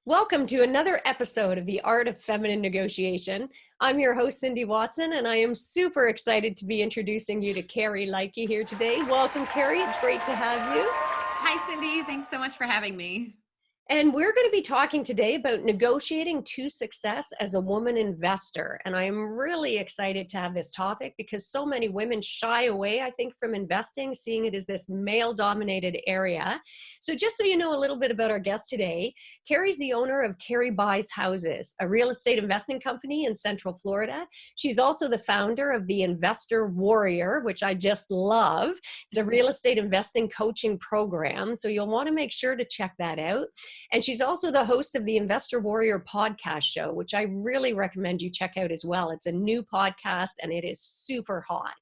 Welcome to another episode of The Art of Feminine Negotiation. I'm your host, Cindy Watson, and I am super excited to be introducing you to Kari Lyke here today. Welcome, Carrie. It's great to have you. Hi, Cindy. Thanks so much for having me. And we're going to be talking today about negotiating to success as a woman investor. And I'm really excited to have this topic because so many women shy away, I think, from investing, seeing it as this male-dominated area. So just so you know a little bit about our guest today, Carrie's the owner of Carrie Buys Houses, a real estate investing company in Central Florida. She's also the founder of the Investor Warrior, which I just love. It's a real estate investing coaching program. So you'll want to make sure to check that out. And she's also the host of the Investor Warrior podcast show, which I really recommend you check out as well. It's a new podcast and it is super hot.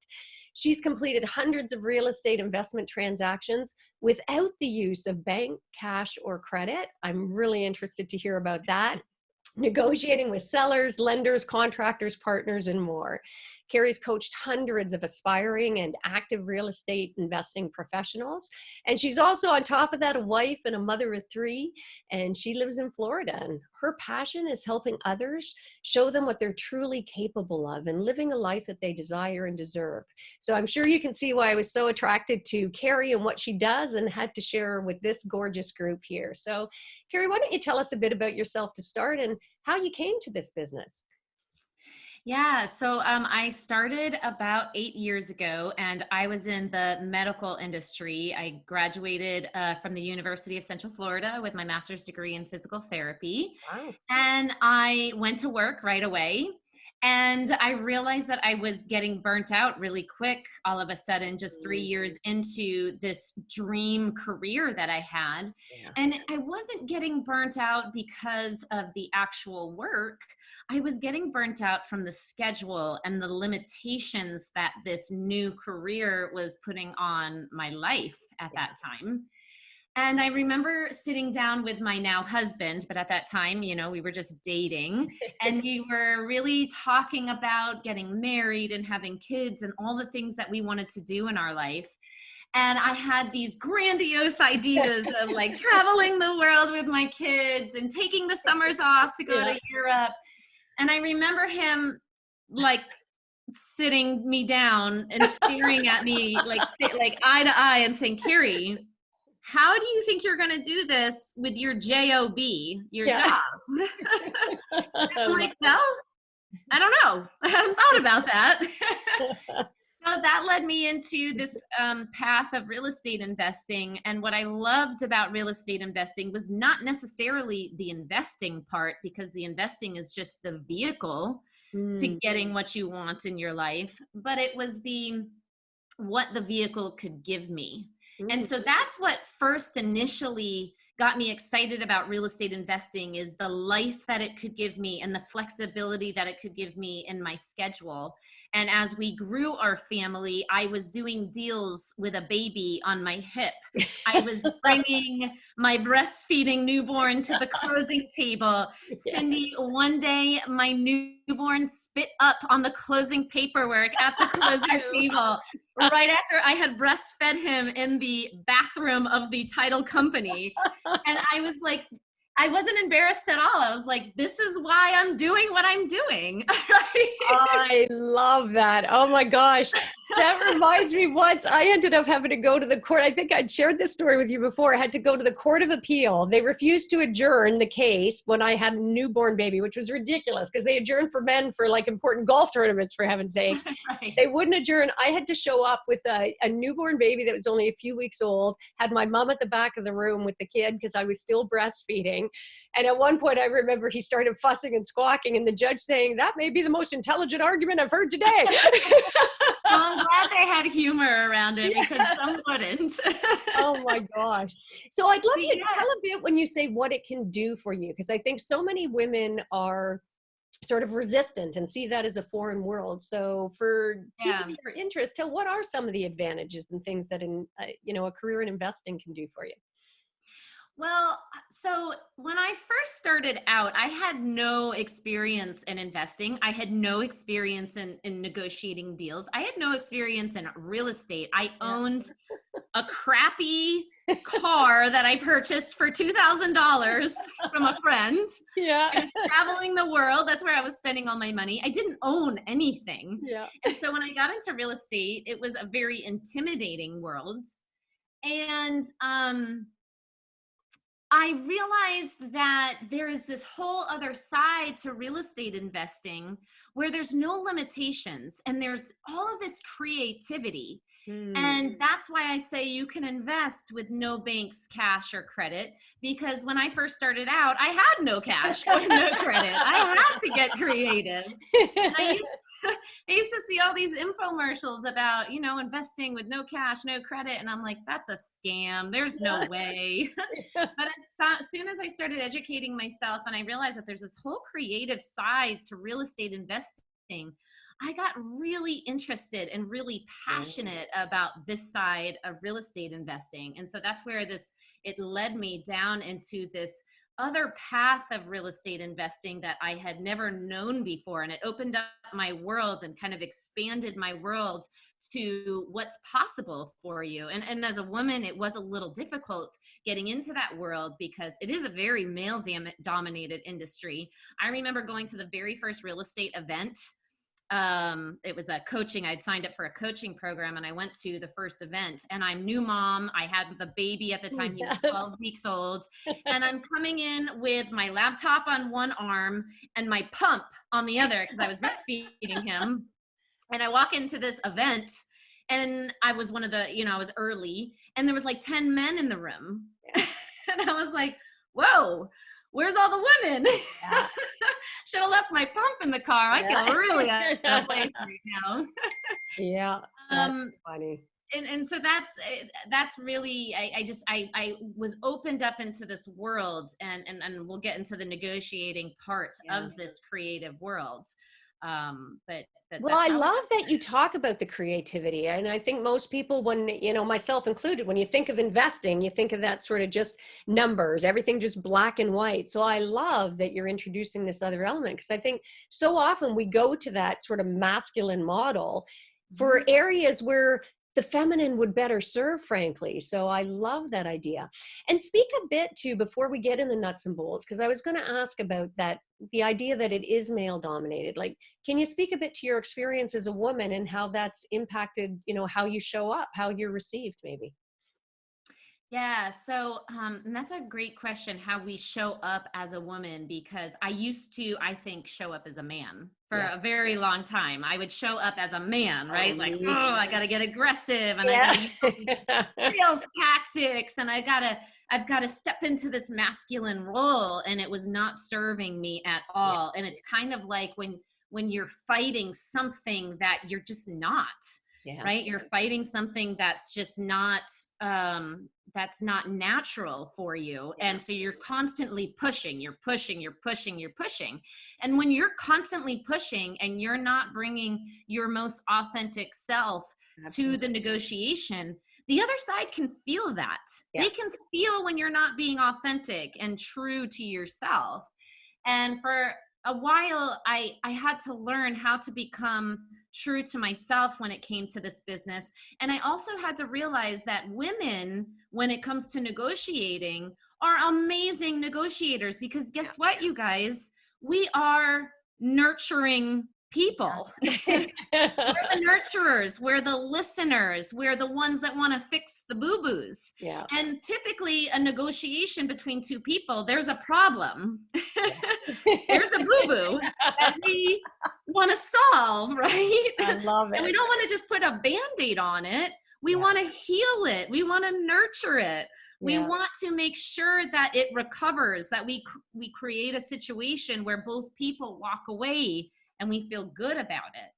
She's completed hundreds of real estate investment transactions without the use of bank, cash, or credit. I'm really interested to hear about that. Negotiating with sellers, lenders, contractors, partners, and more. Carrie's coached hundreds of aspiring and active real estate investing professionals. And she's also, on top of that, a wife and a mother of three. And she lives in Florida. And her passion is helping others show them what they're truly capable of and living a life that they desire and deserve. So I'm sure you can see why I was so attracted to Carrie and what she does and had to share with this gorgeous group here. So Carrie, why don't you tell us a bit about yourself to start and how you came to this business? Yeah, so I started about 8 years ago, and I was in the medical industry. I graduated from the University of Central Florida with my master's degree in physical therapy. Wow. And I went to work right away. And I realized that I was getting burnt out really quick all of a sudden, just 3 years into this dream career that I had. Yeah. And I wasn't getting burnt out because of the actual work. I was getting burnt out from the schedule and the limitations that this new career was putting on my life at that time. And I remember sitting down with my now husband, but at that time, you know, we were just dating and we were really talking about getting married and having kids and all the things that we wanted to do in our life. And I had these grandiose ideas of like traveling the world with my kids and taking the summers off to go to Europe. And I remember him like sitting me down and staring at me like eye to eye and saying, Carrie, how do you think you're going to do this with your job, your job? I'm like, well, I don't know. I haven't thought about that. So that led me into this path of real estate investing. And what I loved about real estate investing was not necessarily the investing part, because the investing is just the vehicle to getting what you want in your life, but it was what the vehicle could give me. And so that's what first initially got me excited about real estate investing, is the life that it could give me and the flexibility that it could give me in my schedule. And as we grew our family, I was doing deals with a baby on my hip. I was bringing my breastfeeding newborn to the closing table. Cindy, one day my newborn spit up on the closing paperwork at the closing table right after I had breastfed him in the bathroom of the title company. And I was like, I wasn't embarrassed at all. I was like, this is why I'm doing what I'm doing. I love that. Oh my gosh. That reminds me, once I ended up having to go to the court. I think I'd shared this story with you before. I had to go to the Court of Appeal. They refused to adjourn the case when I had a newborn baby, which was ridiculous because they adjourned for men for like important golf tournaments, for heaven's sake. Right. They wouldn't adjourn. I had to show up with a newborn baby that was only a few weeks old, had my mom at the back of the room with the kid because I was still breastfeeding. And at one point, I remember he started fussing and squawking, and the judge saying, "That may be the most intelligent argument I've heard today." Well, I'm glad they had humor around it, because some wouldn't. Oh my gosh. So I'd love you to tell a bit when you say what it can do for you, because I think so many women are sort of resistant and see that as a foreign world. So for people of your interest, what are some of the advantages and things that a career in investing can do for you? Well, so when I first started out, I had no experience in investing. I had no experience in negotiating deals. I had no experience in real estate. I owned a crappy car that I purchased for $2,000 from a friend. Yeah. I was traveling the world. That's where I was spending all my money. I didn't own anything. Yeah. And so when I got into real estate, it was a very intimidating world. And I realized that there is this whole other side to real estate investing where there's no limitations and there's all of this creativity. And that's why I say you can invest with no banks, cash, or credit, because when I first started out, I had no cash or no credit. I had to get creative. And I used to see all these infomercials about, you know, investing with no cash, no credit. And I'm like, that's a scam. There's no way. But as soon as I started educating myself and I realized that there's this whole creative side to real estate investing, I got really interested and really passionate about this side of real estate investing. And so that's where it led me down into this other path of real estate investing that I had never known before. And it opened up my world and kind of expanded my world to what's possible for you. And as a woman, it was a little difficult getting into that world because it is a very male dominated industry. I remember going to the very first real estate event. It was a coaching, I'd signed up for a coaching program and I went to the first event and I'm new mom. I had the baby at the time, he was 12 weeks old. And I'm coming in with my laptop on one arm and my pump on the other because I was breastfeeding him. And I walk into this event and I was one of the, you know, I was early and there was like 10 men in the room. And I was like, whoa, where's all the women? Yeah. Should have left my pump in the car. I feel really out of place right now. Yeah, that's funny. And so that's really, I was opened up into this world and we'll get into the negotiating part of this creative world. Well, I love that you talk about the creativity. And I think most people, when, you know, myself included, when you think of investing, you think of that sort of just numbers, everything just black and white. So I love that you're introducing this other element because I think so often we go to that sort of masculine model for areas where the feminine would better serve, frankly. So I love that idea. And speak a bit too, before we get in the nuts and bolts, because I was going to ask about that, the idea that it is male dominated. Like, can you speak a bit to your experience as a woman and how that's impacted, you know, how you show up, how you're received maybe? Yeah, so and that's a great question, how we show up as a woman, because I used to, I think, show up as a man for a very long time. I would show up as a man, right? Like, oh, I got to get aggressive and I got to use sales tactics and I've got to step into this masculine role, and it was not serving me at all. And it's kind of like when you're fighting something that you're just not. Yeah. Right? You're fighting something that's just not natural for you. Yeah. And so you're constantly pushing. And when you're constantly pushing and you're not bringing your most authentic self to the negotiation, the other side can feel that. Yeah. They can feel when you're not being authentic and true to yourself. And for a while, I had to learn how to become true to myself when it came to this business. And I also had to realize that women, when it comes to negotiating, are amazing negotiators, because guess what, you guys? We are nurturing people. We're the nurturers, we're the listeners, we're the ones that want to fix the boo-boos. Yeah. And typically a negotiation between two people, there's a problem. There's a boo-boo that we want to solve, right? I love it. And we don't want to just put a Band-Aid on it. We want to heal it. We want to nurture it. We want to make sure that it recovers, that we create a situation where both people walk away and we feel good about it.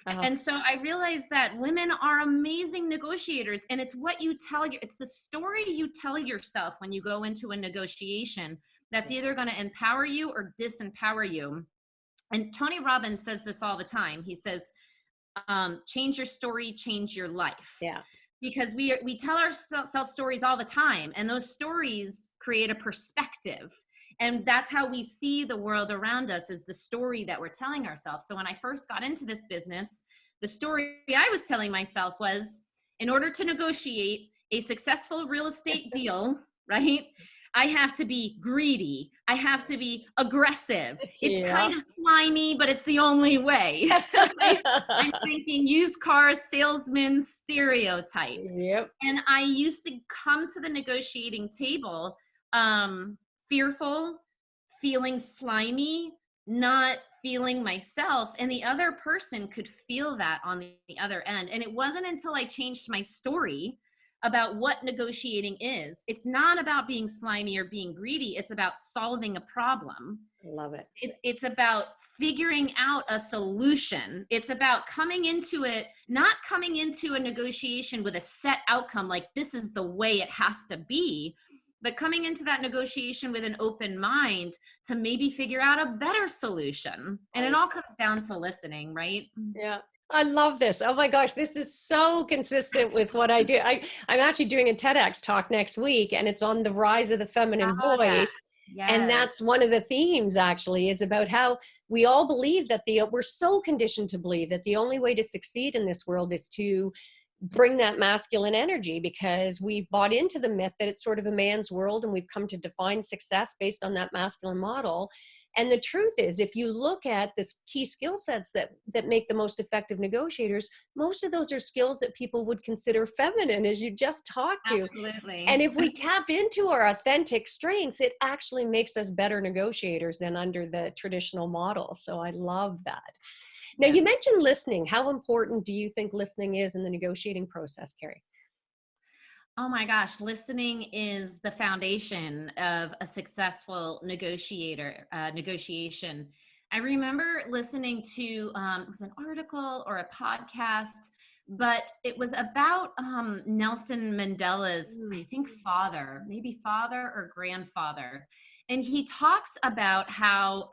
And so I realized that women are amazing negotiators, and it's what you it's the story you tell yourself when you go into a negotiation that's either going to empower you or disempower you. And Tony Robbins says this all the time. He says, change your story, change your life. Yeah. Because we tell ourselves stories all the time, and those stories create a perspective. And that's how we see the world around us, is the story that we're telling ourselves. So when I first got into this business, the story I was telling myself was, in order to negotiate, a successful real estate deal, right? I have to be greedy. I have to be aggressive. It's Yeah. kind of slimy, but it's the only way. Right? I'm thinking used car salesman stereotype. Yep. And I used to come to the negotiating table fearful, feeling slimy, not feeling myself. And the other person could feel that on the other end. And it wasn't until I changed my story about what negotiating is. It's not about being slimy or being greedy. It's about solving a problem. Love it. It's about figuring out a solution. It's about coming into it, not coming into a negotiation with a set outcome, like this is the way it has to be, but coming into that negotiation with an open mind to maybe figure out a better solution. And it all comes down to listening, right? Yeah. I love this. Oh my gosh, this is so consistent with what I do. I'm actually doing a TEDx talk next week, and it's on the rise of the feminine Yeah. voice. Yes. And that's one of the themes actually, is about how we all believe that we're so conditioned to believe that the only way to succeed in this world is to bring that masculine energy, because we've bought into the myth that it's sort of a man's world, and we've come to define success based on that masculine model. And the truth is, if you look at this key skill sets that make the most effective negotiators, most of those are skills that people would consider feminine, as you just talked to. Absolutely. And if we tap into our authentic strengths, it actually makes us better negotiators than under the traditional model. So I love that. Now, you mentioned listening. How important do you think listening is in the negotiating process, Carrie? Oh my gosh, listening is the foundation of a successful negotiation. I remember listening to, it was an article or a podcast, but it was about Nelson Mandela's, I think, maybe father or grandfather. And he talks about how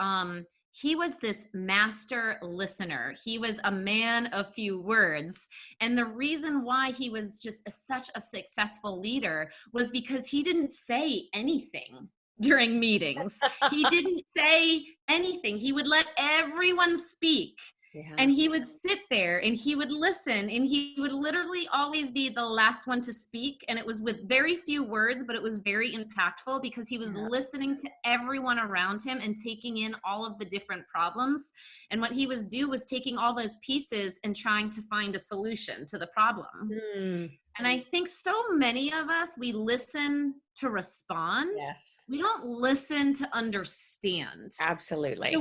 he was this master listener. He was a man of few words. And the reason why he was just such a successful leader was because he didn't say anything during meetings. He didn't say anything. He would let everyone speak. Yeah. And he would sit there and he would listen, and he would literally always be the last one to speak. And it was with very few words, but it was very impactful because he was listening to everyone around him and taking in all of the different problems. And what he was taking all those pieces and trying to find a solution to the problem. And I think so many of us, we listen to respond. Yes. We don't listen to understand. Absolutely.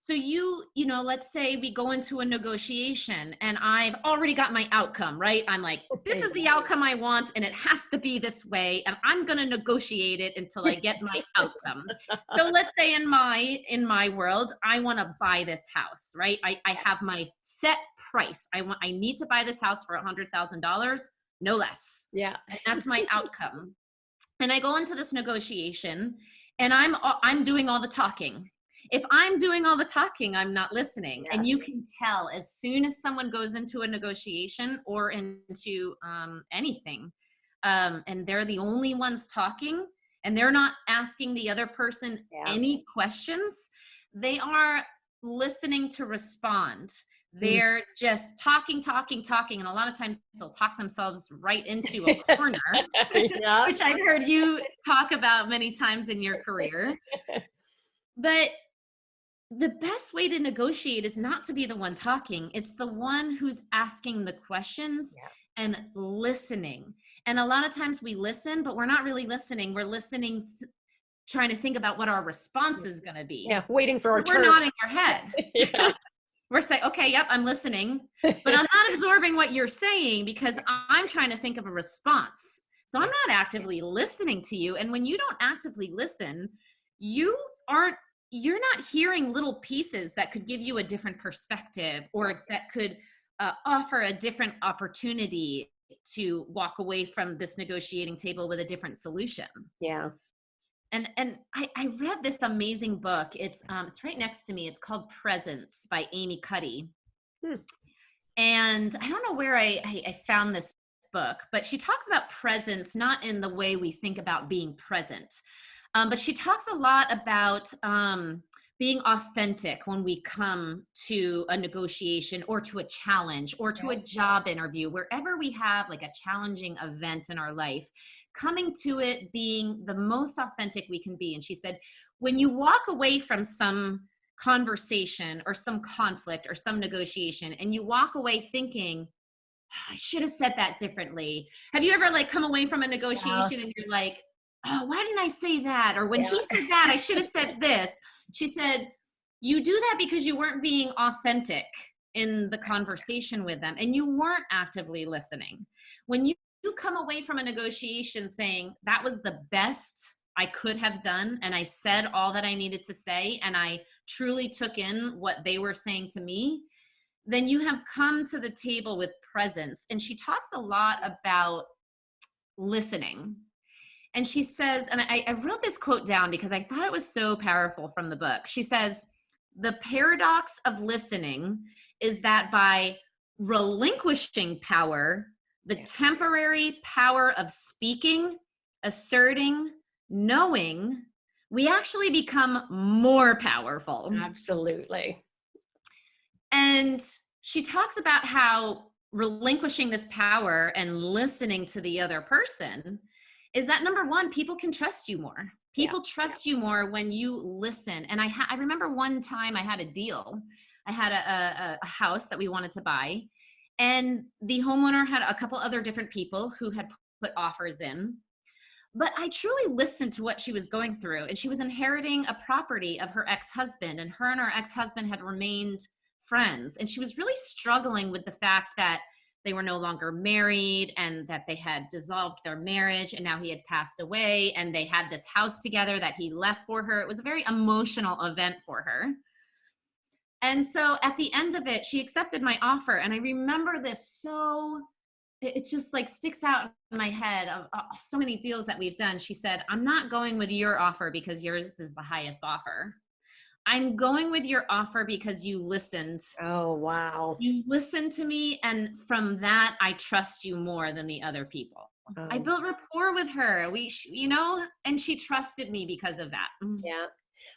So you know, let's say we go into a negotiation and I've already got my outcome, right? I'm like, this is the outcome I want, and it has to be this way, and I'm going to negotiate it until I get my outcome. So let's say in my world, I want to buy this house, right? I have my set price. I need to buy this house for $100,000, no less. Yeah. And that's my outcome. And I go into this negotiation and I'm doing all the talking. If I'm doing all the talking, I'm not listening. Yes. And you can tell as soon as someone goes into a negotiation or into anything, and they're the only ones talking, and they're not asking the other person any questions, they are listening to respond. They're just talking. And a lot of times they'll talk themselves right into a corner, which I've heard you talk about many times in your career. But the best way to negotiate is not to be the one talking. It's the one who's asking the questions and listening. And a lot of times we listen, but we're not really listening. We're listening, trying to think about what our response is going to be. Yeah, waiting for our turn. We're nodding our head. We're saying, okay, yep, I'm listening, but I'm not absorbing what you're saying because I'm trying to think of a response. So I'm not actively listening to you. And when you don't actively listen, you're not hearing little pieces that could give you a different perspective, or that could offer a different opportunity to walk away from this negotiating table with a different solution. Yeah. And I read this amazing book. It's right next to me. It's called Presence by Amy Cuddy. And I don't know where I found this book, but she talks about presence, not in the way we think about being present. But she talks a lot about being authentic when we come to a negotiation or to a challenge or to a job interview, wherever we have like a challenging event in our life, coming to it being the most authentic we can be. And she said, when you walk away from some conversation or some conflict or some negotiation and you walk away thinking, I should have said that differently. Have you ever like come away from a negotiation and you're like, oh, why didn't I say that? Or when he said that, I should have said this. She said, you do that because you weren't being authentic in the conversation with them and you weren't actively listening. When you come away from a negotiation saying that was the best I could have done and I said all that I needed to say and I truly took in what they were saying to me, then you have come to the table with presence. And she talks a lot about listening. And she says, and I wrote this quote down because I thought it was so powerful from the book. She says, the paradox of listening is that by relinquishing power, the temporary power of speaking, asserting, knowing, we actually become more powerful. Absolutely. And she talks about how relinquishing this power and listening to the other person is that, number one, people can trust you more. People trust you more when you listen. And I remember one time I had a deal. I had a house that we wanted to buy. And the homeowner had a couple other different people who had put offers in. But I truly listened to what she was going through. And she was inheriting a property of her ex-husband. And her ex-husband had remained friends. And she was really struggling with the fact that they were no longer married and that they had dissolved their marriage and now he had passed away and they had this house together that he left for her. It was a very emotional event for her. And so at the end of it, she accepted my offer. And I remember this so, it just like sticks out in my head of so many deals that we've done. She said, I'm not going with your offer because yours is the highest offer. I'm going with your offer because you listened. Oh, wow. You listened to me. And from that, I trust you more than the other people. Oh. I built rapport with her. And she trusted me because of that. Yeah.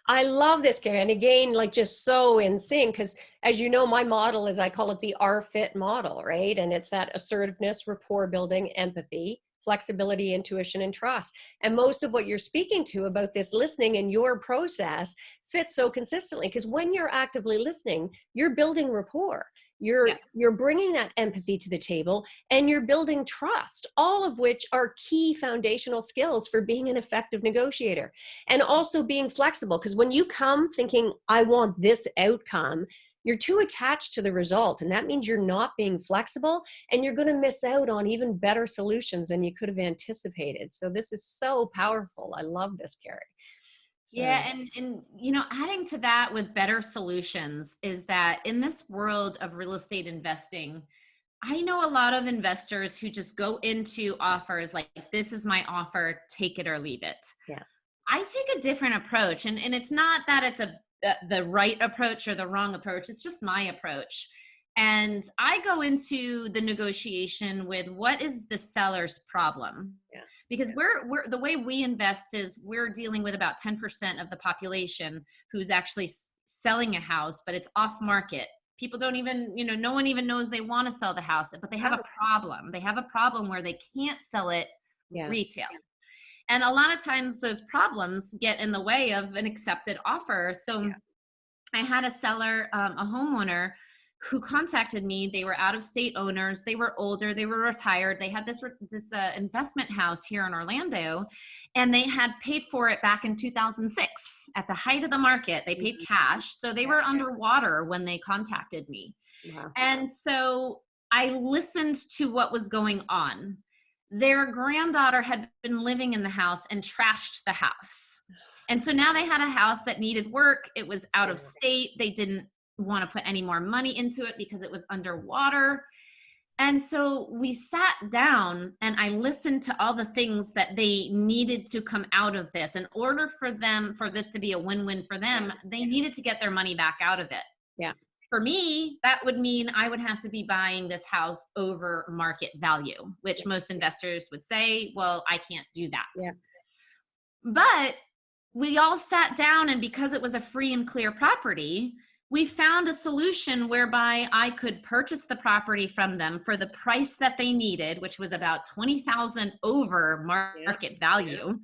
I love this, Carrie. And again, like just so in sync, because as you know, my model is, I call it the R-FIT model, right? And it's that assertiveness, rapport building, empathy, flexibility, intuition, and trust. And most of what you're speaking to about this listening and your process fits so consistently, because when you're actively listening, you're building rapport. You're bringing that empathy to the table and you're building trust, all of which are key foundational skills for being an effective negotiator. And also being flexible, because when you come thinking, I want this outcome, you're too attached to the result. And that means you're not being flexible and you're going to miss out on even better solutions than you could have anticipated. So this is so powerful. I love this, Carrie. So. Yeah. And, adding to that with better solutions is that in this world of real estate investing, I know a lot of investors who just go into offers like, this is my offer, take it or leave it. Yeah. I take a different approach. And it's not that it's the right approach or the wrong approach. It's just my approach. And I go into the negotiation with what is the seller's problem? Yeah. Because we're the way we invest is we're dealing with about 10% of the population who's actually selling a house, but it's off market. People don't even, no one even knows they want to sell the house, but they have a problem. They have a problem where they can't sell it retail. Yeah. And a lot of times those problems get in the way of an accepted offer. So I had a seller, a homeowner who contacted me. They were out of state owners. They were older. They were retired. They had this investment house here in Orlando, and they had paid for it back in 2006 at the height of the market. They paid cash. So they were underwater when they contacted me. Wow. And so I listened to what was going on. Their granddaughter had been living in the house and trashed the house. And so now they had a house that needed work. It was out of state. They didn't want to put any more money into it because it was underwater. And so we sat down and I listened to all the things that they needed to come out of this. In order for this to be a win-win for them, they needed to get their money back out of it. Yeah. For me, that would mean I would have to be buying this house over market value, which most investors would say, well, I can't do that. Yeah. But we all sat down, and because it was a free and clear property, we found a solution whereby I could purchase the property from them for the price that they needed, which was about 20,000 over Yeah. market value.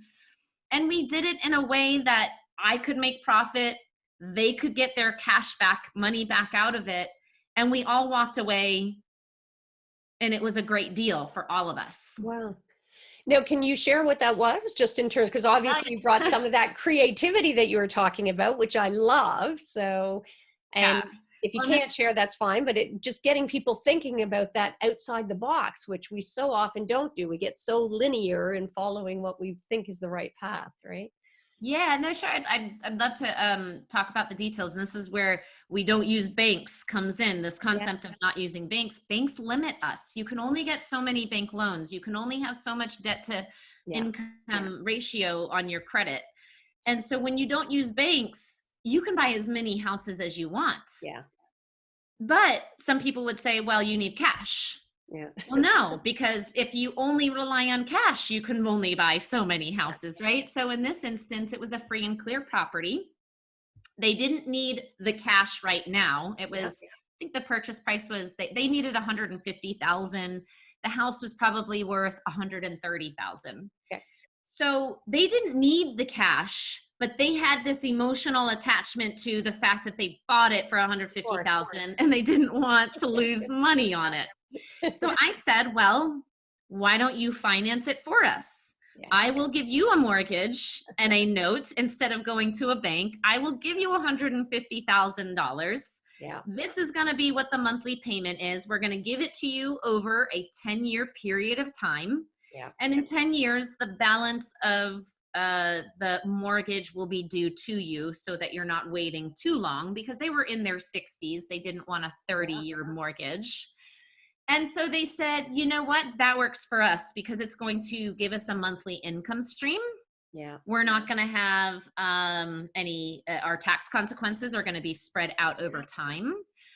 And we did it in a way that I could make profit, they could get their cash back, money back out of it, and we all walked away, and it was a great deal for all of us. Wow. Now, can you share what that was, just in terms, because obviously you brought some of that creativity that you were talking about, which I love. So, and Yeah. if you Well, can't share, that's fine, but it just getting people thinking about that outside the box, which we so often don't do. We get so linear in following what we think is the right path, right? yeah, no, sure. I'd love to talk about the details. And this is where we don't use banks comes in. This Yeah. concept of not using banks. Banks limit us. You can only get so many bank loans. You can only have so much debt to Yeah. income ratio on your credit. And so when you don't use banks, you can buy as many houses as you want. Yeah. But some people would say, well, you need cash. Yeah. Well, no, because if you only rely on cash, you can only buy so many houses, right? So in this instance, it was a free and clear property. They didn't need the cash right now. It Yeah. was, I think the purchase price was, they needed 150,000. The house was probably worth 130,000. Okay. So they didn't need the cash, but they had this emotional attachment to the fact that they bought it for 150,000 and they didn't want to lose money on it. So I said, well, why don't you finance it for us? Yeah. I will give you a mortgage and a note instead of going to a bank. I will give you $150,000. Yeah. This is going to be what the monthly payment is. We're going to give it to you over a 10-year period of time. Yeah. And in 10 years, the balance of the mortgage will be due to you so that you're not waiting too long, because they were in their 60s. They didn't want a 30-year mortgage. And so they said, you know what, that works for us because it's going to give us a monthly income stream. Yeah. We're not going to have any, our tax consequences are going to be spread out over time.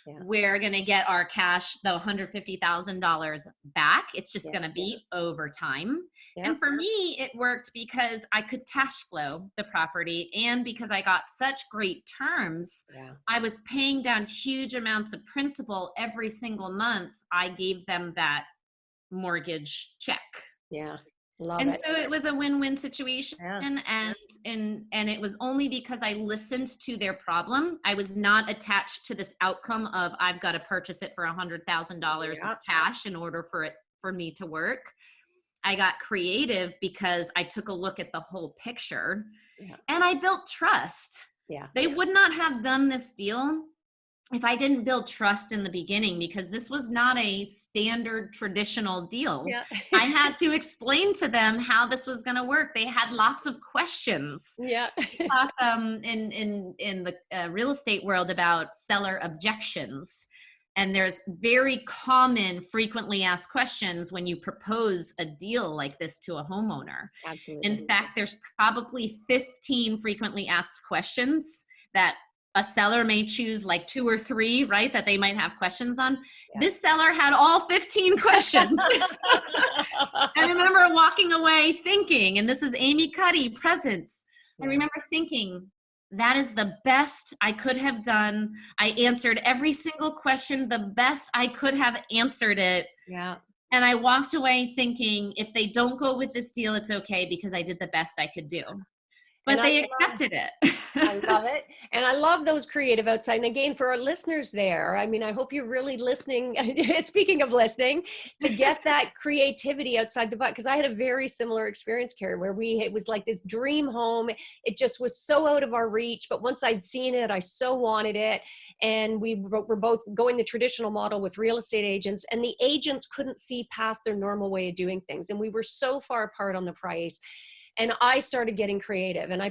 Yeah. We're going to get our cash, the $150,000 back. It's just going to be over time. Yeah. And for me, it worked because I could cash flow the property, and because I got such great terms. Yeah. I was paying down huge amounts of principal every single month. I gave them that mortgage check. Yeah. Love and it. So it was a win-win situation. Yeah. And it was only because I listened to their problem. I was not attached to this outcome of I've got to purchase it for $100,000 of cash in order for me to work. I got creative because I took a look at the whole picture. Yeah. And I built trust. Yeah. They would not have done this deal if I didn't build trust in the beginning, because this was not a standard traditional deal. Yeah. I had to explain to them how this was going to work. They had lots of questions. Yeah. We talk in the real estate world about seller objections. And there's very common, frequently asked questions when you propose a deal like this to a homeowner. Absolutely. In fact, there's probably 15 frequently asked questions that a seller may choose like 2 or 3, right, that they might have questions on. Yeah. This seller had all 15 questions. I remember walking away thinking, and this is Amy Cuddy, presence. Yeah. I remember thinking, that is the best I could have done. I answered every single question the best I could have answered it. Yeah. And I walked away thinking, if they don't go with this deal, it's okay because I did the best I could do. But and they accepted it. I love it. And I love those creative outside. And again, for our listeners there, I mean, I hope you're really listening. Speaking of listening, to get that creativity outside the box. Because I had a very similar experience, Carrie, where it was like this dream home. It just was so out of our reach. But once I'd seen it, I so wanted it. And we were both going the traditional model with real estate agents. And the agents couldn't see past their normal way of doing things. And we were so far apart on the price. And I started getting creative, and I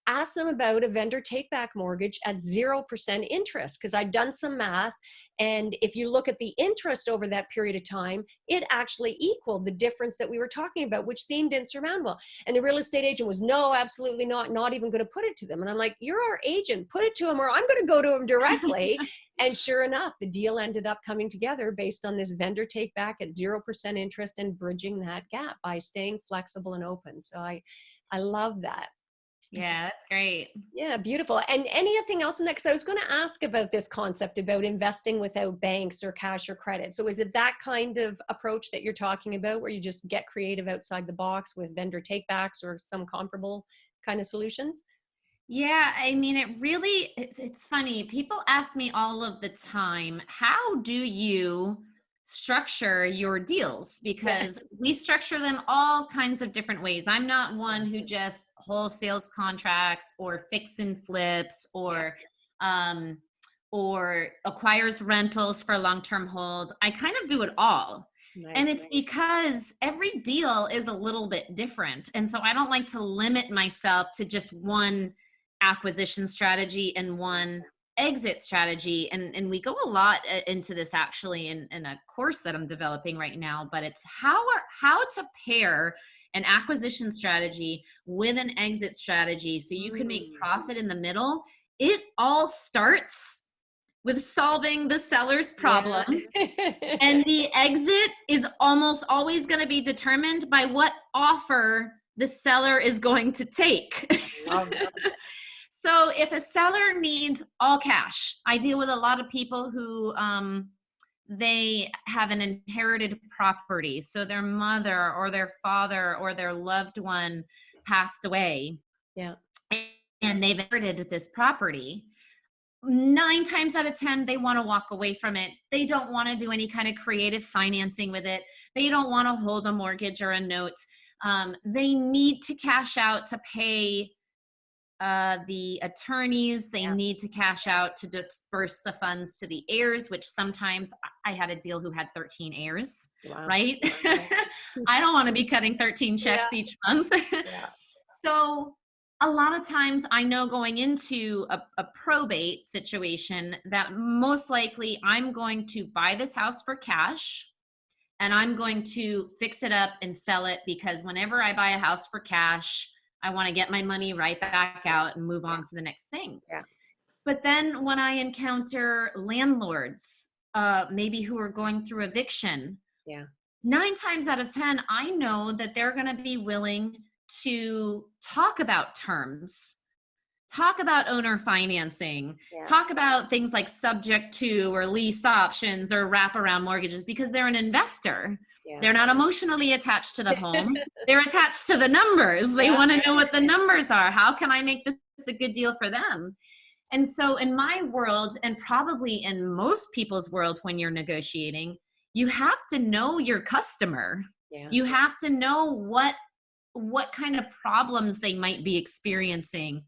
asked them about a vendor take-back mortgage at 0% interest, because I'd done some math. And if you look at the interest over that period of time, it actually equaled the difference that we were talking about, which seemed insurmountable. And the real estate agent was, no, absolutely not even going to put it to them. And I'm like, you're our agent, put it to them, or I'm going to go to them directly. And sure enough, the deal ended up coming together based on this vendor take back at 0% interest and bridging that gap by staying flexible and open. So I love that. Yeah, that's great. Yeah, beautiful. And anything else in that? Because I was going to ask about this concept about investing without banks or cash or credit. So is it that kind of approach that you're talking about, where you just get creative outside the box with vendor takebacks or some comparable kind of solutions? Yeah, I mean, it's funny. People ask me all of the time, how do you structure your deals? Yeah. Because we structure them all kinds of different ways. I'm not one who just wholesales contracts or fix and flips um, or acquires rentals for long-term hold. I kind of do it all. And Nice. it's because every deal is a little bit different. And so I don't like to limit myself to just one acquisition strategy and one exit strategy. And we go a lot into this actually in a course that I'm developing right now, but it's how to pair an acquisition strategy with an exit strategy so you can make profit in the middle. It all starts with solving the seller's problem. Yeah. And the exit is almost always going to be determined by what offer the seller is going to take. Love that. So if a seller needs all cash, I deal with a lot of people who they have an inherited property. So their mother or their father or their loved one passed away. Yeah. And they've inherited this property. 9 times out of 10, they want to walk away from it. They don't want to do any kind of creative financing with it. They don't want to hold a mortgage or a note. They need to cash out to pay the attorneys. They need to cash out to disperse the funds to the heirs, which sometimes I had a deal who had 13 heirs, right? I don't want to be cutting 13 checks each month. So a lot of times I know going into a probate situation that most likely I'm going to buy this house for cash and I'm going to fix it up and sell it, because whenever I buy a house for cash, I want to get my money right back out and move on to the next thing. Yeah. But then when I encounter landlords, maybe who are going through eviction, 9 times out of 10, I know that they're going to be willing to talk about terms, talk about owner financing, talk about things like subject to or lease options or wraparound mortgages, because they're an investor. They're not emotionally attached to the home. They're attached to the numbers. They want to know what the numbers are. How can I make this a good deal for them? And so in my world, and probably in most people's world when you're negotiating, you have to know your customer. You have to know what kind of problems they might be experiencing.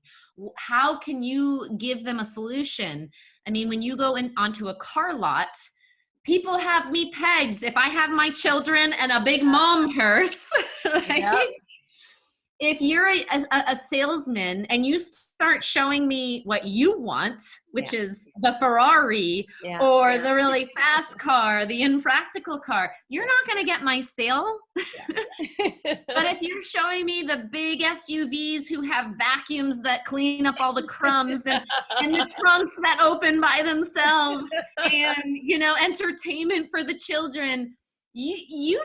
How can you give them a solution? I mean, when you go onto a car lot, people have me pegged. If I have my children and a big mom hearse, right? If you're a salesman and you start showing me what you want, which is the Ferrari or the really fast car, the impractical car, you're not going to get my sale. But if you're showing me the big SUVs who have vacuums that clean up all the crumbs and the trunks that open by themselves and, you know, entertainment for the children, you've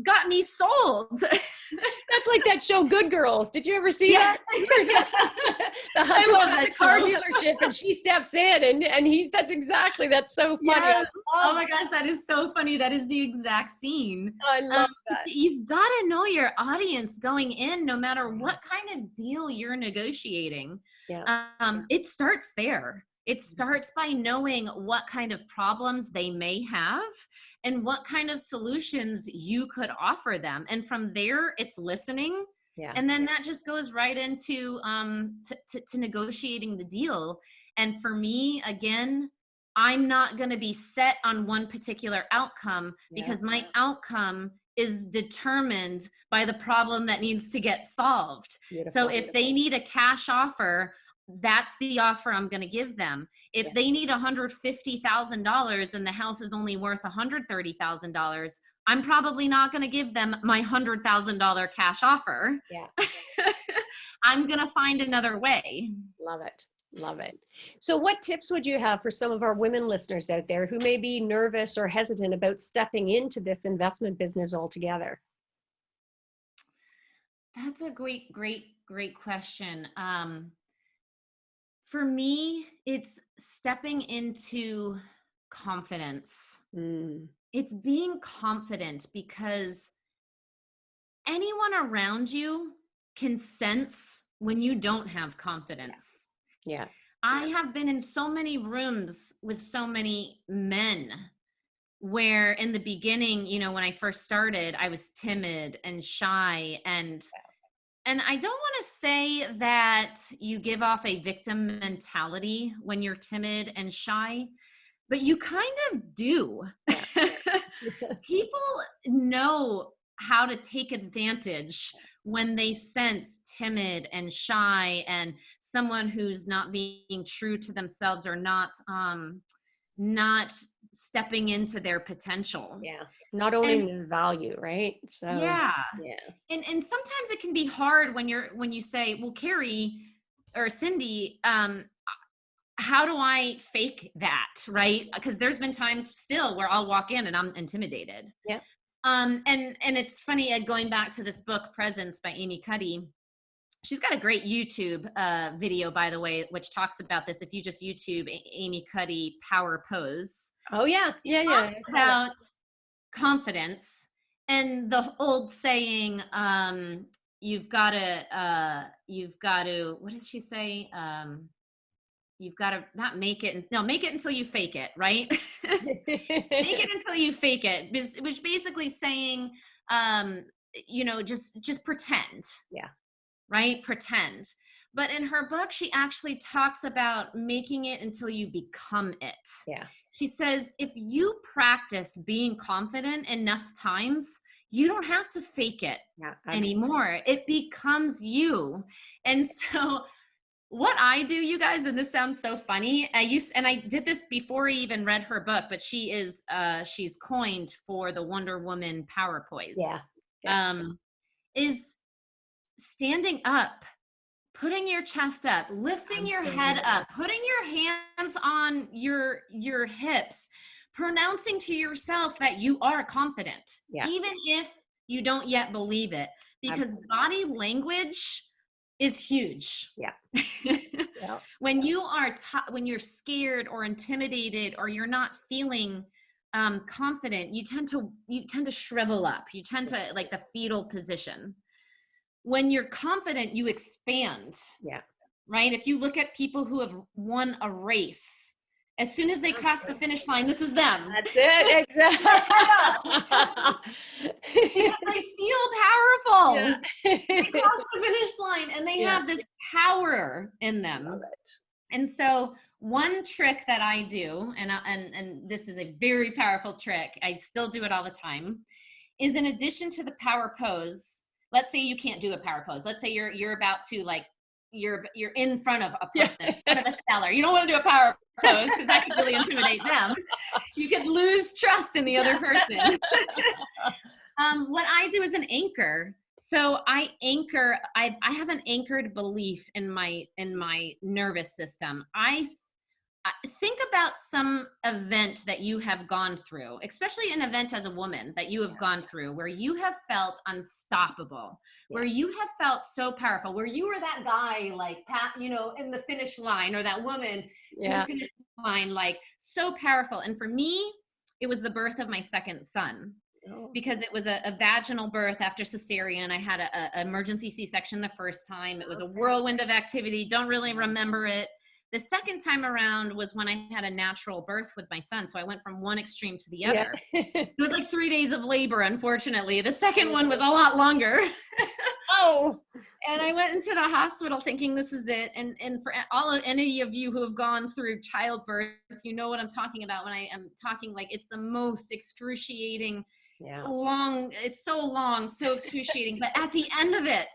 got me sold. That's like that show Good Girls. Did you ever see that? The husband at the car dealership and she steps in and that's so funny. Yes. Oh my gosh, that is so funny. That is the exact scene. I love that. You've got to know your audience going in, no matter what kind of deal you're negotiating. It starts there. It starts by knowing what kind of problems they may have and what kind of solutions you could offer them. And from there, it's listening. And then that just goes right into to negotiating the deal. And for me, again, I'm not going to be set on one particular outcome because my outcome is determined by the problem that needs to get solved. So if they need a cash offer, that's the offer I'm going to give them. If they need $150,000 and the house is only worth $130,000, I'm probably not going to give them my $100,000 cash offer. I'm going to find another way. Love it. Love it. So what tips would you have for some of our women listeners out there who may be nervous or hesitant about stepping into this investment business altogether? That's a great question. For me, it's stepping into confidence. Mm, It's being confident because anyone around you can sense when you don't have confidence. yeah. I have been in so many rooms with so many men where in the beginning, you know, when I first started, I was timid and shy, and I don't want to say that you give off a victim mentality when you're timid and shy, but you kind of do. Yeah. People know how to take advantage when they sense timid and shy and someone who's not being true to themselves or not stepping into their potential. Yeah. Not And owning the value, right? So, yeah, yeah. and sometimes it can be hard when you say, well, Carrie or Cindy, how do I fake that, right? Because there's been times still where I'll walk in and I'm intimidated. Yeah. And it's funny, going back to this book, Presence by Amy Cuddy. She's got a great YouTube video, by the way, which talks about this. If you just YouTube Amy Cuddy power pose, Oh, yeah. Yeah. it Yeah. talks about confidence and the old saying, you've got to, what did she say? You've got to not make it, no, make it until you fake it, right? Make it until you fake it, which basically saying, just pretend, Yeah. right? Pretend. But in her book, she actually talks about making it until you become it. Yeah. She says, if you practice being confident enough times, you don't have to fake it Yeah. Absolutely. anymore. It becomes you. And so what I do, you guys, and this sounds so funny, I did this before I even read her book, but she's coined for the Wonder Woman power poise. Yeah. Yeah. Is standing up, putting your chest up, lifting your head up, putting your hands on your hips, pronouncing to yourself that you are confident, Yeah. even if you don't yet believe it, because body language is huge. Yeah. Yeah. When when you're scared or intimidated or you're not feeling confident, you tend to shrivel up. You tend to, like, the fetal position. When you're confident, you expand. Yeah. Right? If you look at people who have won a race, as soon as they cross the finish line, this is them. That's it. Exactly. Because they feel powerful. Yeah. They cross the finish line and they have this power in them. Love it. And so one trick that I do, and this is a very powerful trick, I still do it all the time, is in addition to the power pose, let's say you can't do a power pose. Let's say you're about to, like, you're in front of a person, in front of a seller. You don't want to do a power pose because that could really intimidate them. You could lose trust in the other person. What I do is an anchor. So I anchor, I have an anchored belief in my nervous system. I think about some event that you have gone through, especially an event as a woman that you have gone through, where you have felt unstoppable, where you have felt so powerful, where you were that guy, like, in the finish line, or that woman in the finish line, like, so powerful. And for me, it was the birth of my second son. Because it was a vaginal birth after cesarean. I had an emergency C-section the first time. It was a whirlwind of activity. Don't really remember it. The second time around was when I had a natural birth with my son. So I went from one extreme to the other. It was like 3 days of labor, unfortunately. The second one was a lot longer. And I went into the hospital thinking this is it. And for any of you who have gone through childbirth, you know what I'm talking about when I am talking, like, it's the most excruciating, long, it's so long, so excruciating. But at the end of it,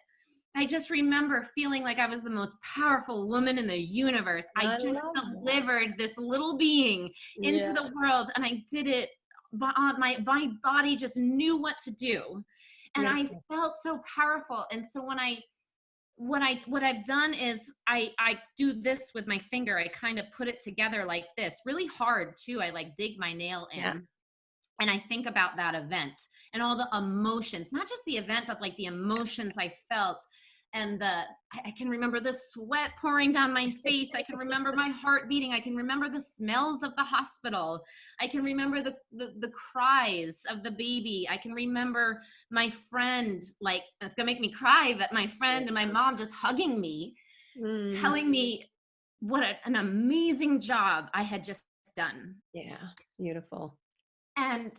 I just remember feeling like I was the most powerful woman in the universe. I just delivered this little being into the world, and I did it. My body just knew what to do, and I felt so powerful. And so what I've done is I do this with my finger. I kind of put it together like this, really hard too. I, like, dig my nail in. And I think about that event and all the emotions, not just the event, but like the emotions I felt. And I can remember the sweat pouring down my face. I can remember my heart beating. I can remember the smells of the hospital. I can remember the cries of the baby. I can remember my friend, like, it's gonna make me cry, but my friend and my mom just hugging me, telling me what an amazing job I had just done. Yeah, beautiful. And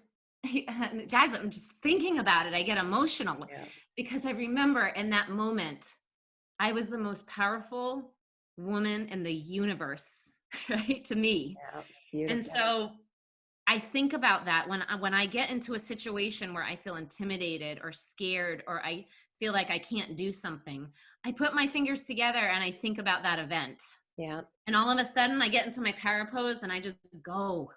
guys, I'm just thinking about it, I get emotional because I remember in that moment, I was the most powerful woman in the universe, right? To me. Yeah, beautiful. And so I think about that when I get into a situation where I feel intimidated or scared, or I feel like I can't do something, I put my fingers together and I think about that event. Yeah. And all of a sudden I get into my power pose and I just go.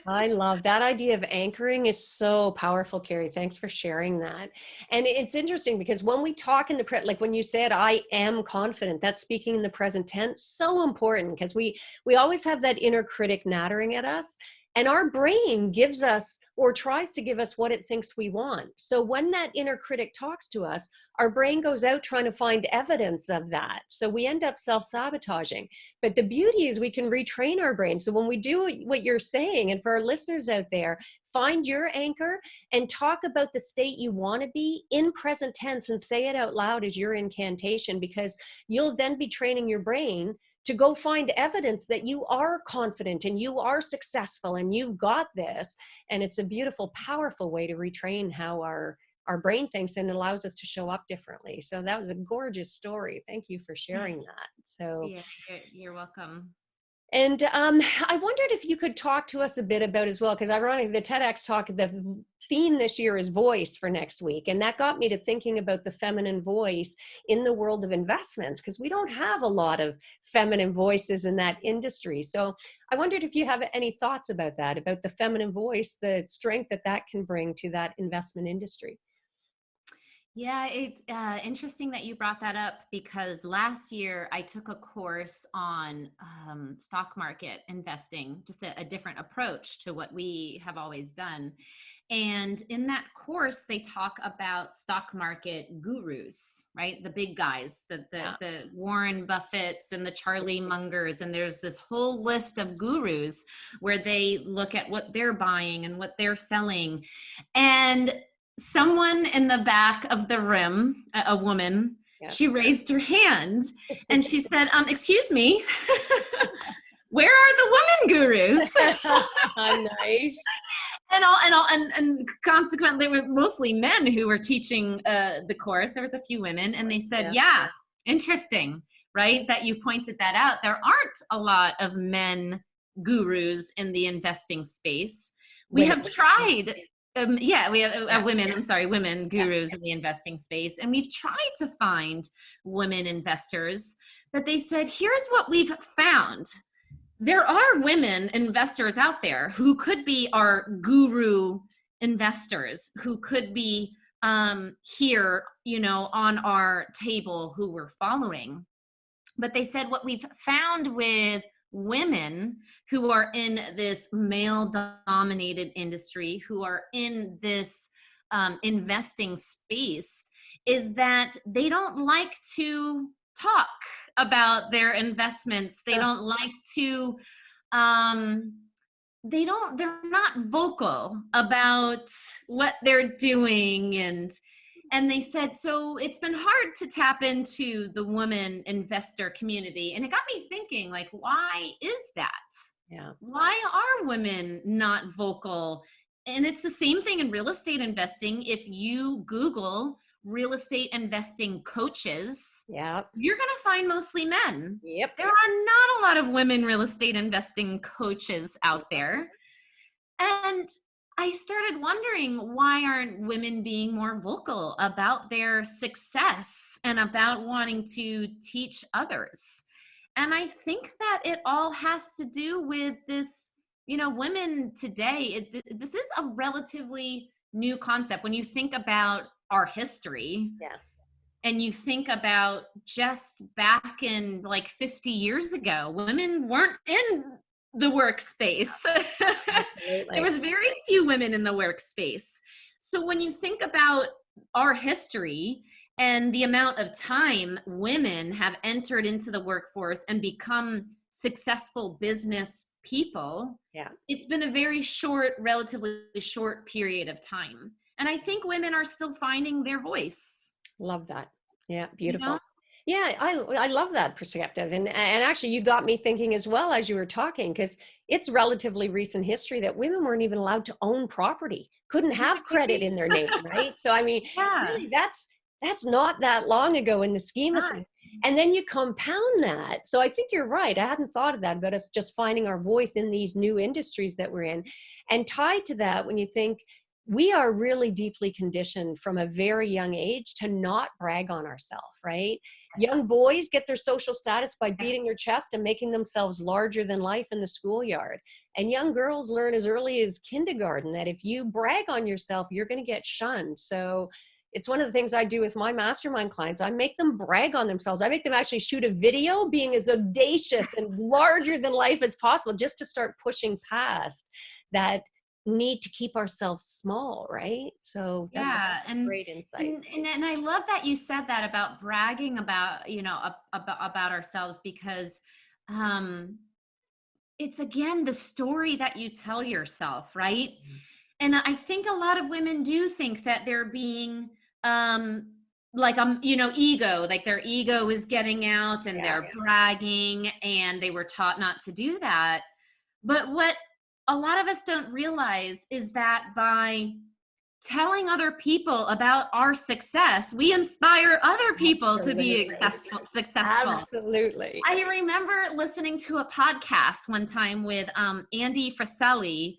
I love that idea of anchoring is so powerful, Carrie. Thanks for sharing that. And it's interesting because when we talk in the like when you said, I am confident, that's speaking in the present tense, so important because we always have that inner critic nattering at us. And our brain gives us or tries to give us what it thinks we want. So when that inner critic talks to us, our brain goes out trying to find evidence of that. So we end up self-sabotaging. But the beauty is we can retrain our brain. So when we do what you're saying, and for our listeners out there, find your anchor and talk about the state you want to be in present tense and say it out loud as your incantation, because you'll then be training your brain to go find evidence that you are confident and you are successful and you've got this. And it's a beautiful, powerful way to retrain how our brain thinks, and allows us to show up differently. So that was a gorgeous story. Thank you for sharing that. So Yeah, you're welcome. And I wondered if you could talk to us a bit about as well, because ironically, the TEDx talk, the theme this year is voice for next week. And that got me to thinking about the feminine voice in the world of investments, because we don't have a lot of feminine voices in that industry. So I wondered if you have any thoughts about that, about the feminine voice, the strength that that can bring to that investment industry. Yeah, it's interesting that you brought that up, because last year I took a course on stock market investing, just a different approach to what we have always done. And in that course, they talk about stock market gurus, right? The big guys, the Warren Buffetts and the Charlie Mungers. And there's this whole list of gurus where they look at what they're buying and what they're selling. And someone in the back of the room, a woman, she raised her hand and she said, excuse me, where are the women gurus? Nice. And consequently, it was mostly men who were teaching the course. There was a few women, and they said, yeah, interesting, right? That you pointed that out. There aren't a lot of men gurus in the investing space. We have tried. We have women gurus in the investing space. And we've tried to find women investors, but they said, here's what we've found. There are women investors out there who could be our guru investors, who could be here, on our table, who we're following. But they said what we've found with women who are in this male-dominated industry, who are in this investing space, is that they don't like to talk about their investments. They don't like to, they're not vocal about what they're doing. And they said, so it's been hard to tap into the woman investor community. And it got me thinking, like, why is that? Yeah. Why are women not vocal? And it's the same thing in real estate investing. If you Google real estate investing coaches, you're going to find mostly men. Yep. There are not a lot of women real estate investing coaches out there. And I started wondering, why aren't women being more vocal about their success and about wanting to teach others? And I think that it all has to do with this, women today, this is a relatively new concept. When you think about our history, and you think about just back in like 50 years ago, women weren't in the workspace. There Absolutely. was very few women in the workspace. So when you think about our history and the amount of time women have entered into the workforce and become successful business people, Yeah. it's been a very short, relatively short period of time. And I think women are still finding their voice, Love that. Yeah, you know? beautiful. Yeah, I love that perspective. And actually you got me thinking as well as you were talking, because it's relatively recent history that women weren't even allowed to own property, couldn't have credit in their name, right? So I mean, Yeah. really that's not that long ago in the scheme of Not. things. And then you compound that. So I think you're right. I hadn't thought of that about us just finding our voice in these new industries that we're in. And tied to that, when you think we are really deeply conditioned from a very young age to not brag on ourselves, right? Young boys get their social status by beating their chest and making themselves larger than life in the schoolyard. And young girls learn as early as kindergarten that if you brag on yourself, you're going to get shunned. So it's one of the things I do with my mastermind clients. I make them brag on themselves. I make them actually shoot a video being as audacious and larger than life as possible, just to start pushing past that need to keep ourselves small, right? So that's Yeah, a great insight. and I love that you said that about bragging about, you know, about ourselves, because um it's again the story that you tell yourself, right? And I think a lot of women do think that they're being like you know, ego, like their ego is getting out and Yeah. they're bragging, and they were taught not to do that. But what a lot of us don't realize is that by telling other people about our success, we inspire other people to be Absolutely. successful. Absolutely. I remember listening to a podcast one time with Andy Frisella,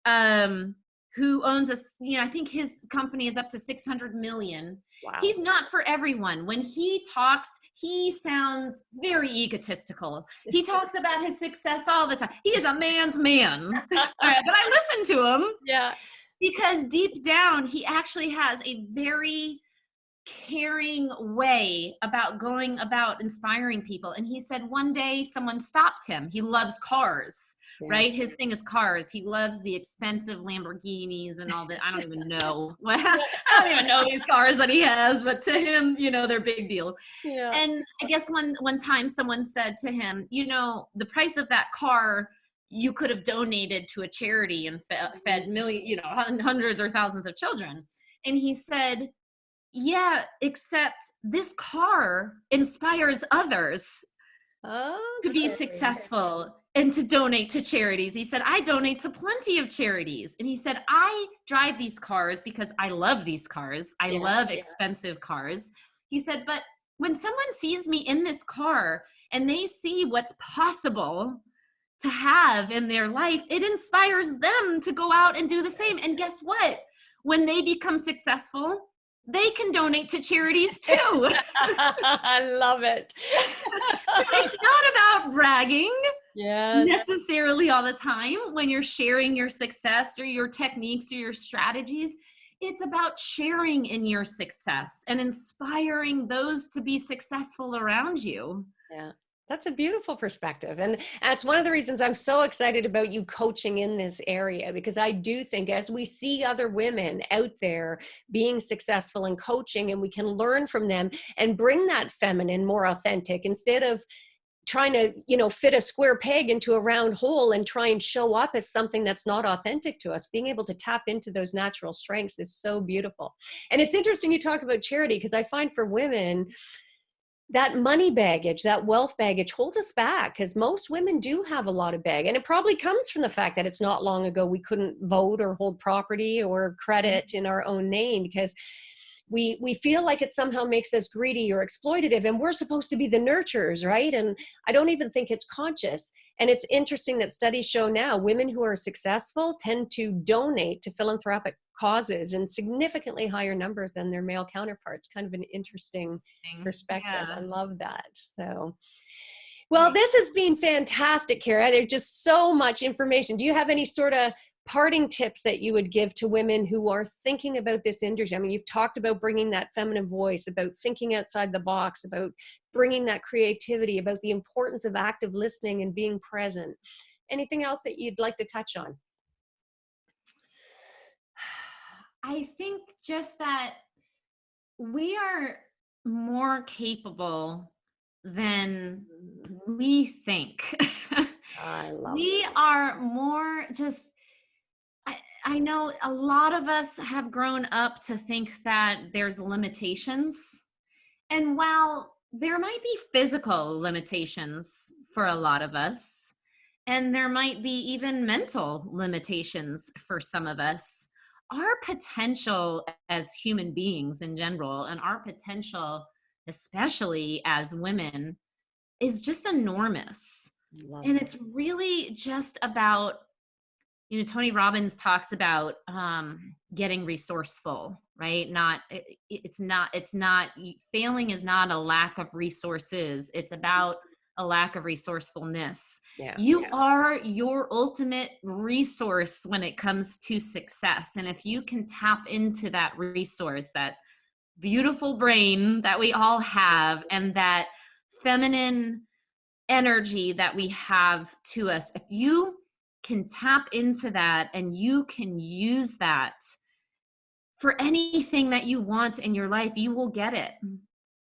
um, who owns you know, I think his company is up to 600 million. Wow. He's not for everyone. When he talks, he sounds very egotistical. He talks about his success all the time. He is a man's man. All right, but I listen to him Yeah. because deep down, he actually has a very caring way about going about inspiring people. And he said one day someone stopped him. He loves cars, Yeah. right? His thing is cars. He loves the expensive Lamborghinis and all that. I don't even know. I don't even know these cars that he has, but to him, you know, they're big deal. Yeah. And I guess one time someone said to him, you know, the price of that car you could have donated to a charity and fed million, you know, hundreds or thousands of children. And he said, yeah, except this car inspires others to be Okay. successful and to donate to charities. He said, I donate to plenty of charities. And he said, I drive these cars because I love these cars. I Yeah. love expensive cars. He said, but when someone sees me in this car and they see what's possible to have in their life, it inspires them to go out and do the same. And guess what? When they become successful, they can donate to charities too. I love it. So it's not about bragging Yes. necessarily all the time when you're sharing your success or your techniques or your strategies. It's about sharing in your success and inspiring those to be successful around you. Yeah. That's a beautiful perspective. And that's one of the reasons I'm so excited about you coaching in this area, because I do think as we see other women out there being successful in coaching, and we can learn from them and bring that feminine, more authentic, instead of trying to, you know, fit a square peg into a round hole and try and show up as something that's not authentic to us. Being able to tap into those natural strengths is so beautiful. And it's interesting you talk about charity, because I find for women, that money baggage, that wealth baggage holds us back, because most women do have a lot of bag. And it probably comes from the fact that it's not long ago we couldn't vote or hold property or credit in our own name, because we feel like it somehow makes us greedy or exploitative, and we're supposed to be the nurturers, right? And I don't even think it's conscious. And it's interesting that studies show now women who are successful tend to donate to philanthropic causes in significantly higher numbers than their male counterparts. Kind of an interesting perspective. I Yeah. love that. So, well, this has been fantastic, Kara. There's just so much information. Do you have any sort of parting tips that you would give to women who are thinking about this industry? I mean, you've talked about bringing that feminine voice, about thinking outside the box, about bringing that creativity, about the importance of active listening and being present. anything else that you'd like to touch on? I think just that we are more capable than we think. I love We that. are more just, I know a lot of us have grown up to think that there's limitations. And while there might be physical limitations for a lot of us, and there might be even mental limitations for some of us, our potential as human beings in general, and our potential, especially as women, is just enormous. Love And that. it's really just about, Tony Robbins talks about getting resourceful, right? Failing is not a lack of resources. It's about a lack of resourcefulness. Yeah. You are your ultimate resource when it comes to success. And if you can tap into that resource, that beautiful brain that we all have, and that feminine energy that we have to us, if you can tap into that and you can use that for anything that you want in your life, you will get it.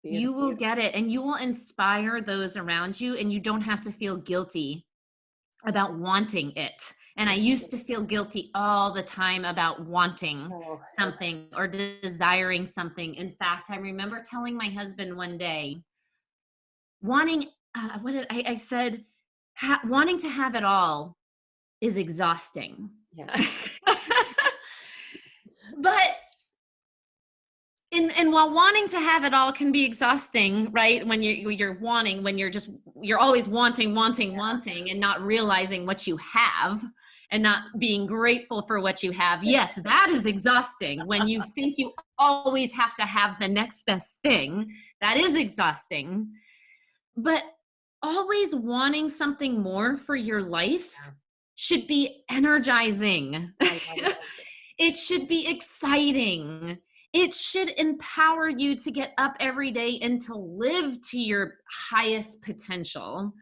You will get it, and you will inspire those around you, and you don't have to feel guilty about wanting it. And I used to feel guilty all the time about wanting something or desiring something. In fact, I remember telling my husband one day, wanting wanting to have it all is exhausting. Yeah. But and while wanting to have it all can be exhausting, right? When you're always wanting, and not realizing what you have and not being grateful for what you have. Yes, that is exhausting. When you think you always have to have the next best thing, that is exhausting. But always wanting something more for your life should be energizing. It should be exciting. It should empower you to get up every day and to live to your highest potential,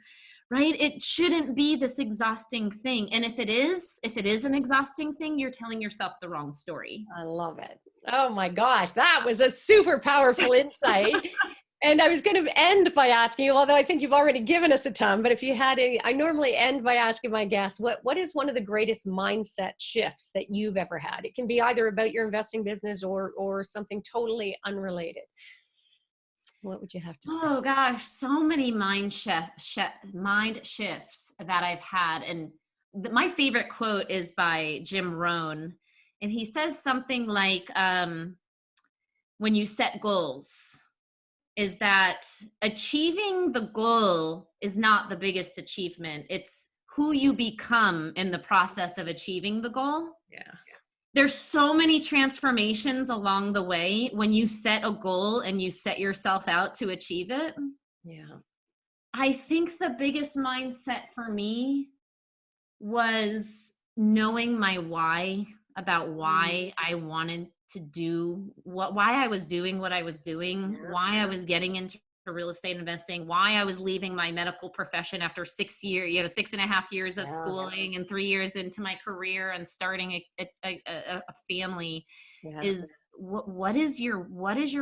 right? It shouldn't be this exhausting thing. And if it is an exhausting thing, you're telling yourself the wrong story. I love it. Oh my gosh, that was a super powerful insight. And I was going to end by asking you, although I think you've already given us a ton, but if you had any, I normally end by asking my guests, what is one of the greatest mindset shifts that you've ever had? It can be either about your investing business or something totally unrelated. What would you have to say? Oh gosh, so many mind shifts that I've had. And my favorite quote is by Jim Rohn. And he says something like, when you set goals, is that achieving the goal is not the biggest achievement. It's who you become in the process of achieving the goal. Yeah. There's so many transformations along the way when you set a goal and you set yourself out to achieve it. Yeah. I think the biggest mindset for me was knowing my why, about why I wanted to do why I was doing what I was doing, why I was getting into real estate investing, why I was leaving my medical profession after 6.5 years of schooling and 3 years into my career and starting a family. Is what is your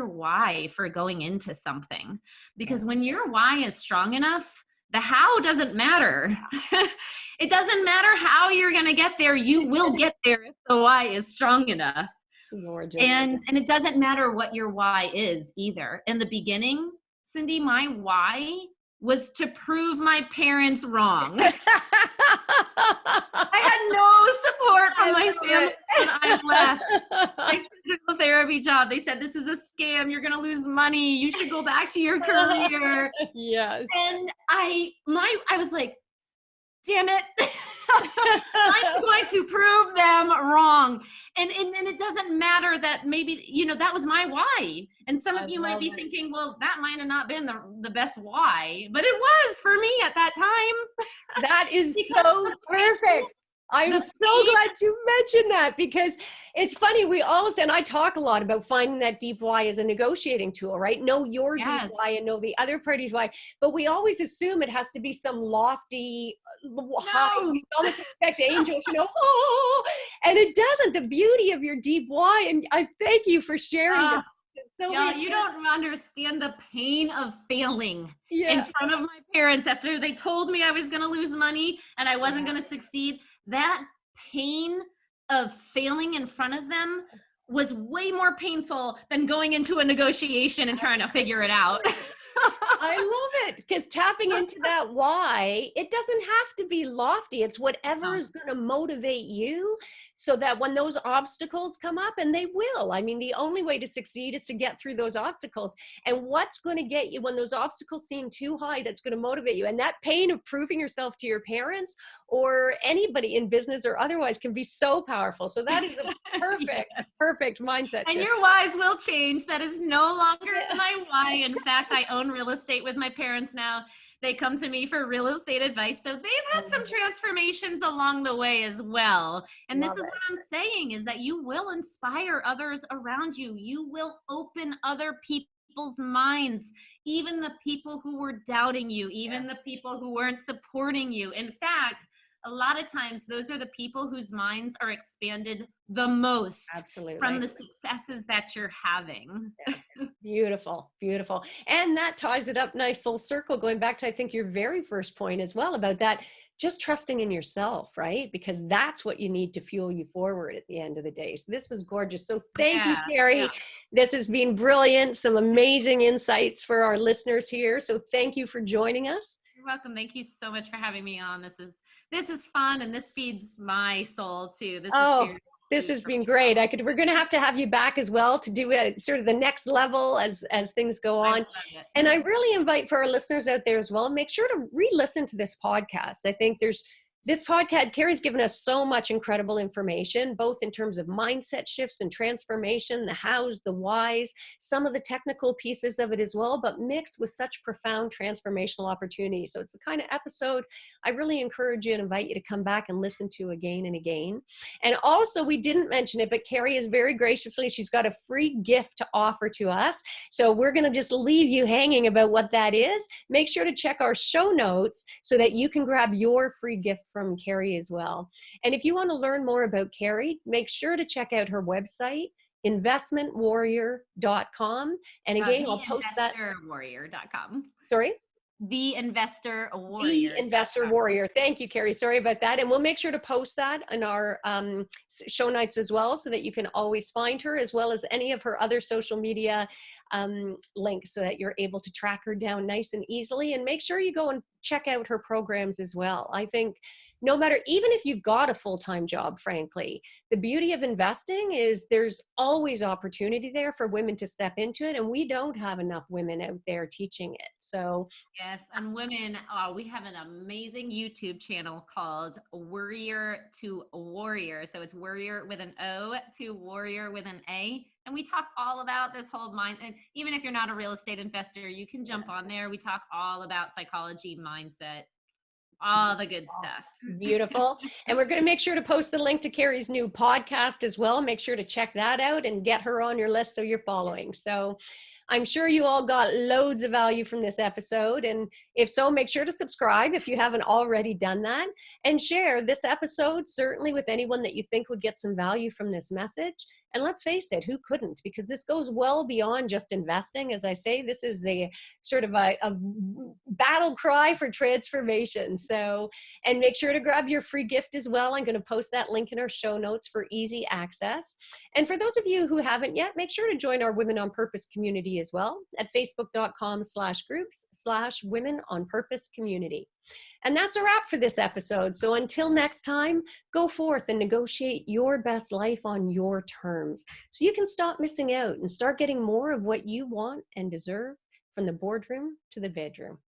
why for going into something? Because when your why is strong enough, the how doesn't matter. It doesn't matter how you're going to get there. You will get there if the why is strong enough. And it doesn't matter what your why is either. In the beginning, Cindy, my why was to prove my parents wrong. I had no support from my family when I left my physical therapy job. They said, this is a scam. You're going to lose money. You should go back to your career. Yes. And I was like, damn it. I'm going to prove them wrong. And it doesn't matter that maybe, that was my why. And some of you might be thinking, well, that might have not been the best why, but it was for me at that time. That is so perfect. I'm The so glad you mentioned that, because it's funny. We always, and I talk a lot about finding that deep why as a negotiating tool, right? Know your deep why and yes. know the other party's why. But we always assume it has to be some lofty, high, No. we almost expect angels, oh, and it doesn't. The beauty of your deep why, and I thank you for sharing that. So Yeah, you don't understand the pain of failing in yeah. front of my parents after they told me I was going to lose money and I wasn't going to succeed. That pain of failing in front of them was way more painful than going into a negotiation and trying to figure it out. I love it, because tapping into that why, it doesn't have to be lofty. It's whatever No. is going to motivate you, so that when those obstacles come up, and they will, I mean, the only way to succeed is to get through those obstacles. And what's going to get you when those obstacles seem too high, that's going to motivate you. And that pain of proving yourself to your parents or anybody in business or otherwise can be so powerful. So that is a perfect, Yes. perfect mindset And shift. your whys will change. That is no longer my why. In fact, I own real estate with my parents now. They come to me for real estate advice. So they've had some transformations along the way as well. And this Love is it. what I'm saying, is that you will inspire others around you. You will open other people's minds, even the people who were doubting you, even the people who weren't supporting you. In fact, a lot of times those are the people whose minds are expanded the most from Absolutely. the successes that you're having. Beautiful, beautiful. And that ties it up nice full circle, going back to, I think, your very first point as well, about that, just trusting in yourself, right? Because that's what you need to fuel you forward at the end of the day. So this was gorgeous. So thank you, Yeah, Carrie. yeah. This has been brilliant. Some amazing insights for our listeners here. So thank you for joining us. You're welcome. Thank you so much for having me on. This is fun, and this feeds my soul too. This is Oh, spiritual this food has for been me. great. We're going to have you back as well to do a sort of the next level as things go I on. love And I it. really invite for our listeners out there as well, make sure to re-listen to this podcast. I think this podcast, Carrie's given us so much incredible information, both in terms of mindset shifts and transformation, the hows, the whys, some of the technical pieces of it as well, but mixed with such profound transformational opportunities. So it's the kind of episode I really encourage you and invite you to come back and listen to again and again. And also, we didn't mention it, but Carrie is very graciously, she's got a free gift to offer to us. So we're going to just leave you hanging about what that is. Make sure to check our show notes so that you can grab your free gift from Carrie as well. And if you want to learn more about Carrie, make sure to check out her website, investmentwarrior.com. And again, I'll post that. TheInvestorWarrior.com. Sorry? The Investor The Warrior. Investor Warrior. Thank you, Carrie. Sorry about that. And we'll make sure to post that in our show notes as well, so that you can always find her, as well as any of her other social media links, so that you're able to track her down nice and easily. And make sure you go and check out her programs as well. I think no matter, even if you've got a full-time job, frankly, the beauty of investing is there's always opportunity there for women to step into it. And we don't have enough women out there teaching it. So Yes, and women, we have an amazing YouTube channel called Warrior to Warrior. So it's Warrior with an O to Warrior with an A. And we talk all about this whole mind. And even if you're not a real estate investor, you can jump on there. We talk all about psychology, mindset, all the good stuff. beautiful. And we're going to make sure to post the link to Carrie's new podcast as well. Make sure to check that out and get her on your list so you're following. So I'm sure you all got loads of value from this episode. And if so, make sure to subscribe if you haven't already done that, and share this episode certainly with anyone that you think would get some value from this message. And let's face it, who couldn't? Because this goes well beyond just investing. As I say, this is the sort of a battle cry for transformation. So, and make sure to grab your free gift as well. I'm going to post that link in our show notes for easy access. And for those of you who haven't yet, make sure to join our Women on Purpose community as well at facebook.com/groups/Women on Purpose community. And that's a wrap for this episode. So until next time, go forth and negotiate your best life on your terms, so you can stop missing out and start getting more of what you want and deserve, from the boardroom to the bedroom.